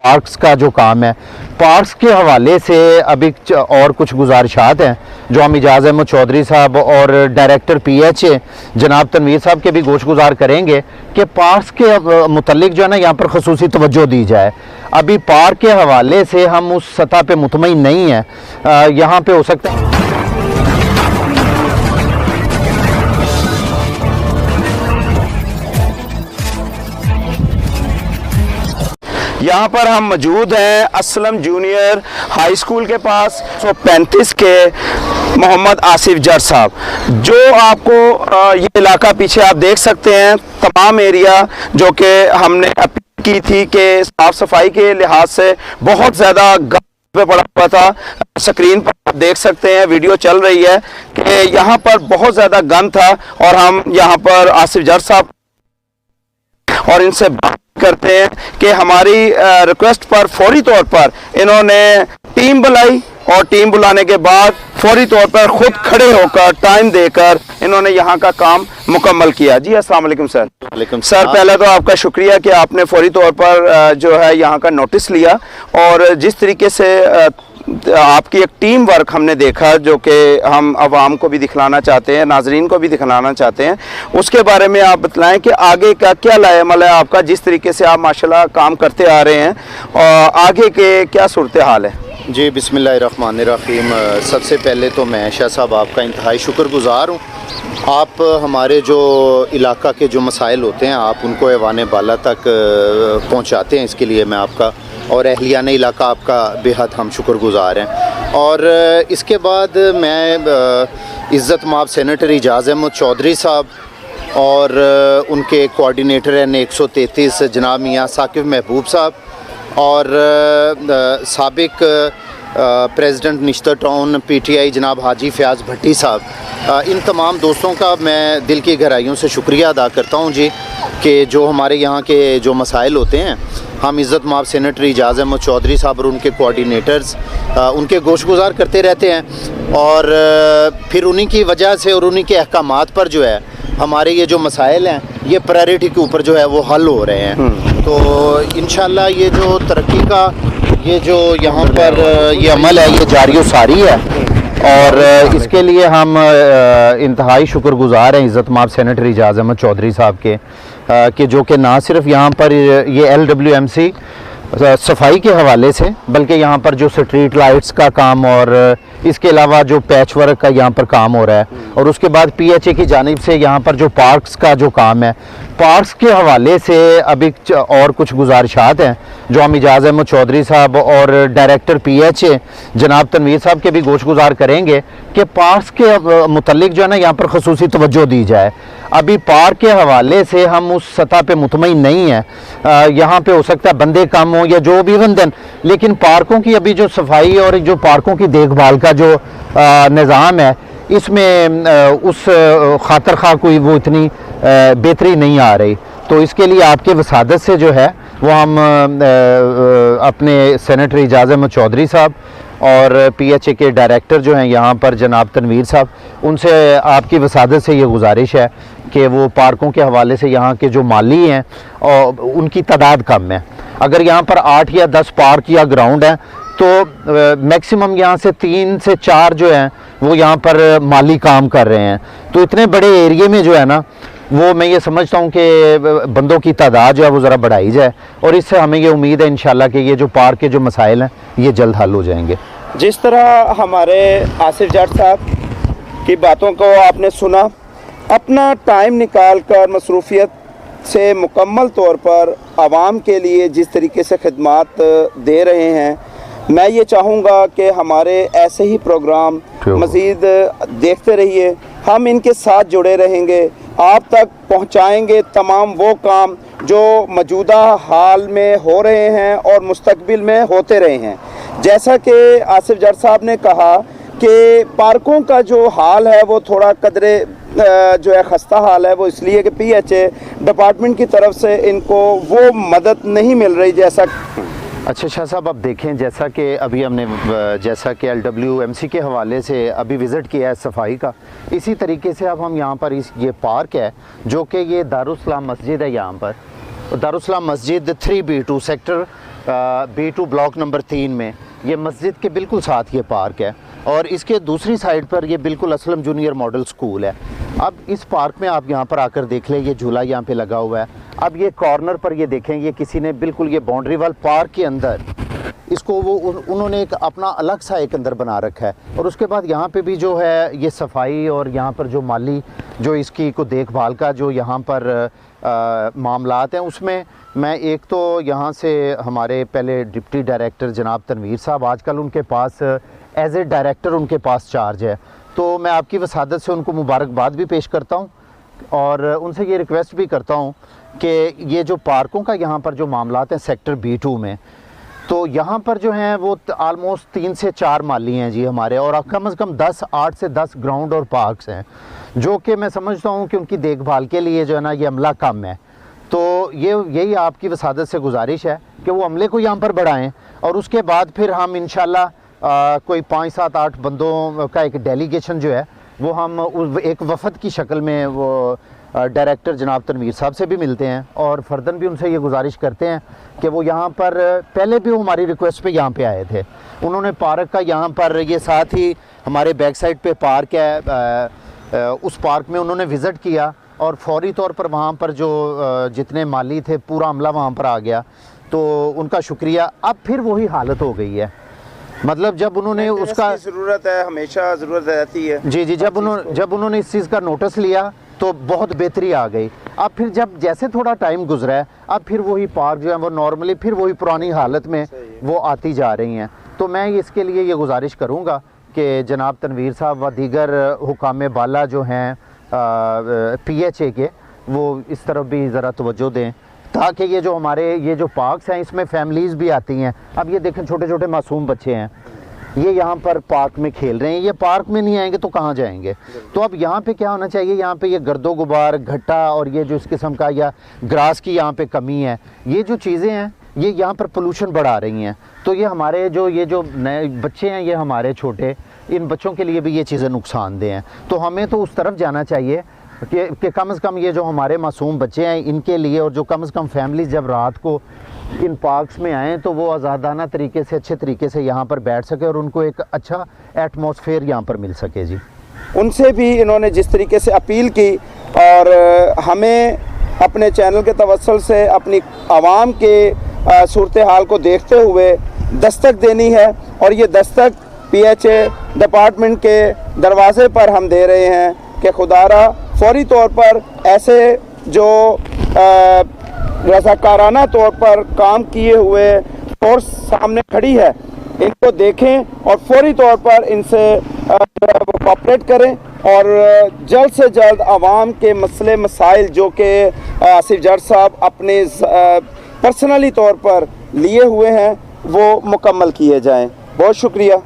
Parks का जो काम है, पार्क्स के हवाले से अभी और कुछ गुजारिशात हैं जो हम इजाज़ अहमद चौधरी साहब और डायरेक्टर PHA जनाब तनवीर साहब के भी गोश गुजार करेंगे कि पार्क्स के मुतल्लिक जो है ना यहाँ पर खसूसी तवज्जो दी जाए। अभी पार्क के हवाले से हम उस सतह पे मुतमईन नहीं हैं। यहाँ पे हो सकता है यहाँ पर हम मौजूद हैं असलम जूनियर हाई स्कूल के पास 135 के मोहम्मद आसिफ जट साहब, जो आपको ये इलाका पीछे आप देख सकते हैं, तमाम एरिया जो कि हमने अपील की थी कि साफ़ सफाई के लिहाज से बहुत ज़्यादा पे पड़ा हुआ था। स्क्रीन पर आप देख सकते हैं, वीडियो चल रही है कि यहाँ पर बहुत ज़्यादा गंद था और हम यहाँ पर आसिफ जट साहब और इनसे बात करते हैं कि हमारी रिक्वेस्ट पर फौरी तौर पर इन्होंने टीम बुलाई और टीम बुलाने के बाद फौरी तौर पर खुद खड़े होकर टाइम देकर इन्होंने यहाँ का काम मुकम्मल किया। जी अस्सलाम वालेकुम सर। वालेकुम सर, पहले तो आपका शुक्रिया कि आपने फौरी तौर पर जो है यहाँ का नोटिस लिया और जिस तरीके से आपकी एक टीम वर्क हमने देखा जो कि हम आवाम को भी दिखलाना चाहते हैं, नाजरीन को भी दिखलाना चाहते हैं, उसके बारे में आप बतलाएं कि आगे का क्या लाएमल है आपका, जिस तरीके से आप माशाल्लाह काम करते आ रहे हैं और आगे के क्या सूरत हाल है। जी बिस्मिल्लाहिर्रहमानिर्रहीम। सबसे पहले तो मैं शाह साहब आपका इंतहाई शुक्रगुज़ार हूँ। आप हमारे जो इलाका के जो मसाइल होते हैं आप उनको ऐवान बाला तक पहुँचाते हैं, इसके लिए मैं आपका और अहलियान इलाका आपका बेहद हम शुक्रगुज़ार हैं। और इसके बाद मैं इज़्ज़त माब सेनेटर इजाज़ अहमद चौधरी साहब और उनके कोऑर्डिनेटर हैं 133 जनाब मियाँ साकिब महबूब साहब और साबिक प्रेसिडेंट निश्तर टाउन PTI जनाब हाजी फ़याज़ भट्टी साहब, इन तमाम दोस्तों का मैं दिल की गहराइयों से शुक्रिया अदा करता हूँ जी कि जो हमारे यहाँ के जो मसाइल होते हैं हम इज़्ज़त माब सेनेटर इजाज़ अहमद चौधरी साहब और उनके कोऑर्डिनेटर्स उनके गोशगुजार करते रहते हैं और फिर उन्हीं की वजह से और उन्हीं के अहकामात पर जो है हमारे ये जो मसाइल हैं ये प्रायोरिटी के ऊपर जो है वो हल हो रहे हैं। तो इंशाल्लाह ये जो तरक्की का ये जो यहाँ पर ये अमल है ये जारी सारी है और इसके लिए हम इंतहाई शुक्रगुज़ार हैं इज़्ज़त माब सेनेटर इजाज़ अहमद चौधरी साहब के कि जो कि ना सिर्फ यहाँ पर ये LWMC सफाई के हवाले से बल्कि यहाँ पर जो स्ट्रीट लाइट्स का काम और इसके अलावा जो पैच वर्क का यहाँ पर काम हो रहा है और उसके बाद PHA की जानिब से यहाँ पर जो पार्क्स का जो काम है, पार्क्स के हवाले से अभी और कुछ गुजारिशात हैं जो हम इजाज़ अहमद चौधरी साहब और डायरेक्टर PHA जनाब तनवीर साहब के भी गोश गुजार करेंगे कि पार्क्स के मुतल्लिक जो है ना यहाँ पर खसूसी तवज्जो दी जाए। अभी पार्क के हवाले से हम उस सतह पे मुतमईन नहीं हैं। यहाँ पे हो सकता है बंदे कम हो या जो भी बंदन, लेकिन पार्कों की अभी जो सफाई और जो पार्कों की देखभाल का जो निज़ाम है इसमें उस खातर खा कोई वो इतनी बेहतरी नहीं आ रही। तो इसके लिए आपके वसादत से जो है वो हम अपने सेनेटर इजाज़ अहमद चौधरी साहब और PHA के डायरेक्टर जो हैं यहाँ पर जनाब तनवीर साहब, उनसे आपकी वसादत से ये गुजारिश है कि वो पार्कों के हवाले से यहाँ के जो माली हैं और उनकी तादाद कम है। अगर यहाँ पर 8 या 10 पार्क या ग्राउंड हैं तो मैक्सिमम यहाँ से 3 से 4 जो हैं वो यहाँ पर माली काम कर रहे हैं। तो इतने बड़े एरिए में जो है ना वो मैं ये समझता हूँ कि बंदों की तादाद जो है वो ज़रा बढ़ाई जाए और इससे हमें ये उम्मीद है इंशाल्लाह कि ये जो पार्क के जो मसाइल हैं ये जल्द हल हो जाएंगे। जिस तरह हमारे आसिफ जट साहब की बातों को आपने सुना, अपना टाइम निकाल कर मसरूफियत से मुकम्मल तौर पर आवाम के लिए जिस तरीके से खिदमात दे रहे हैं, मैं ये चाहूँगा कि हमारे ऐसे ही प्रोग्राम मज़ीद देखते रहिए, हम इनके साथ जुड़े रहेंगे, आप तक पहुँचाएँगे तमाम वो काम जो मौजूदा हाल में हो रहे हैं और मुस्तकबिल में होते रहे हैं। जैसा कि आसिफ जट साहब ने कहा कि पार्कों का जो हाल है वो थोड़ा कदरे जो है खस्ता हाल है, वो इसलिए कि PHA डिपार्टमेंट की तरफ से इनको वो मदद नहीं मिल रही। जैसा अच्छा शाह साहब, अब देखें जैसा कि अभी हमने जैसा कि LWMC के हवाले से अभी विज़िट किया है सफाई का, इसी तरीके से अब हम यहाँ पर ये पार्क है जो कि ये दारुस्सलाम मस्जिद है, यहाँ पर दारुस्सलाम मस्जिद 3B2 sector B2 block number 3 में, ये मस्जिद के बिल्कुल साथ ये पार्क है और इसके दूसरी साइड पर ये बिल्कुल असलम जूनियर मॉडल स्कूल है। अब इस पार्क में आप यहाँ पर आकर देख लें, ये झूला यहाँ पे लगा हुआ है। अब ये कॉर्नर पर ये देखें, ये किसी ने बिल्कुल ये बाउंड्री वाल पार्क के अंदर इसको उन्होंने एक अपना अलग सा एक अंदर बना रखा है। और उसके बाद यहाँ पे भी जो है ये सफाई और यहाँ पर जो माली जो इसकी को देखभाल का जो यहाँ पर मामलात हैं, उसमें मैं एक तो यहाँ से हमारे पहले डिप्टी डायरेक्टर जनाब तनवीर साहब, आजकल उनके पास एज ए डायरेक्टर उनके पास चार्ज है, तो मैं आपकी वसादत से उनको मुबारकबाद भी पेश करता हूँ और उनसे ये रिक्वेस्ट भी करता हूँ कि ये जो पार्कों का यहाँ पर जो मामलात हैं सेक्टर B2 में, तो यहाँ पर जो हैं वो आलमोस्ट 3 से 4 माली हैं जी हमारे, और कम से कम 8 से 10 ग्राउंड और पार्क्स हैं, जो कि मैं समझता हूँ कि उनकी देखभाल के लिए जो है ना ये अमला कम है। तो यही आपकी वसादत से गुजारिश है कि वो अमले को यहाँ पर बढ़ाएं और उसके बाद फिर हम इंशाल्लाह कोई 5, 7, 8 बंदों का एक डेलीगेशन जो है वो हम एक वफद की शक्ल में वो डायरेक्टर जनाब तनवीर साहब से भी मिलते हैं और फर्दन भी उनसे ये गुजारिश करते हैं कि वो यहाँ पर पहले भी हमारी रिक्वेस्ट पे यहाँ पे आए थे। उन्होंने पार्क का यहाँ पर ये साथ ही हमारे बैक साइड पे पार्क है, उस पार्क में उन्होंने विज़िट किया और फौरी तौर पर वहाँ पर जो जितने माली थे पूरा अमला वहाँ पर आ गया, तो उनका शुक्रिया। अब फिर वही हालत हो गई है, मतलब जब उन्होंने उसका ज़रूरत है, हमेशा ज़रूरत रहती है जी, जब उन्होंने इस चीज़ का नोटिस लिया तो बहुत बेहतरी आ गई। अब फिर जब जैसे थोड़ा टाइम गुजरा है, अब फिर वही पार्क जो है वो नॉर्मली फिर वही पुरानी हालत में वो आती जा रही हैं। तो मैं इसके लिए ये गुजारिश करूँगा कि जनाब तनवीर साहब व दीगर हुकाम बाला जो हैं PHA के, वो इस तरफ भी ज़रा तवज्जो दें ताकि ये जो हमारे ये जो पार्क्स हैं इसमें फैमिलीज़ भी आती हैं। अब ये देखें छोटे छोटे मासूम बच्चे हैं, ये यहाँ पर पार्क में खेल रहे हैं, ये पार्क में नहीं आएंगे तो कहाँ जाएंगे। तो अब यहाँ पे क्या होना चाहिए, यहाँ पे ये गर्दो गुबार घट्टा और ये जो इस किस्म का या ग्रास की यहाँ पे कमी है, ये जो चीज़ें हैं ये यहाँ पर पोल्यूशन बढ़ा रही हैं। तो ये हमारे ये जो नए बच्चे हैं, ये हमारे छोटे, इन बच्चों के लिए भी ये चीज़ें नुकसानदेह हैं। तो हमें तो उस तरफ जाना चाहिए कि कम से कम ये जो हमारे मासूम बच्चे हैं इनके लिए, और जो कम से कम फैमिली जब रात को इन पार्क्स में आएँ तो वो आज़ादाना तरीके से अच्छे तरीके से यहाँ पर बैठ सके और उनको एक अच्छा एटमॉस्फेयर यहाँ पर मिल सके जी। उनसे भी इन्होंने जिस तरीके से अपील की और हमें अपने चैनल के तवस्सुल से अपनी आवाम के सूरत हाल को देखते हुए दस्तक देनी है, और ये दस्तक PHA डिपार्टमेंट के दरवाज़े पर हम दे रहे हैं कि खुदारा फौरी तौर पर ऐसे जो रज़ाकाराना तौर पर काम किए हुए फोर्स सामने खड़ी है, इनको देखें और फौरी तौर पर इनसे कोऑपरेट करें और जल्द से जल्द आवाम के मसले मसाइल जो कि आसिफ जट साहब अपने पर्सनली तौर पर लिए हुए हैं वो मुकम्मल किए जाएं। बहुत शुक्रिया।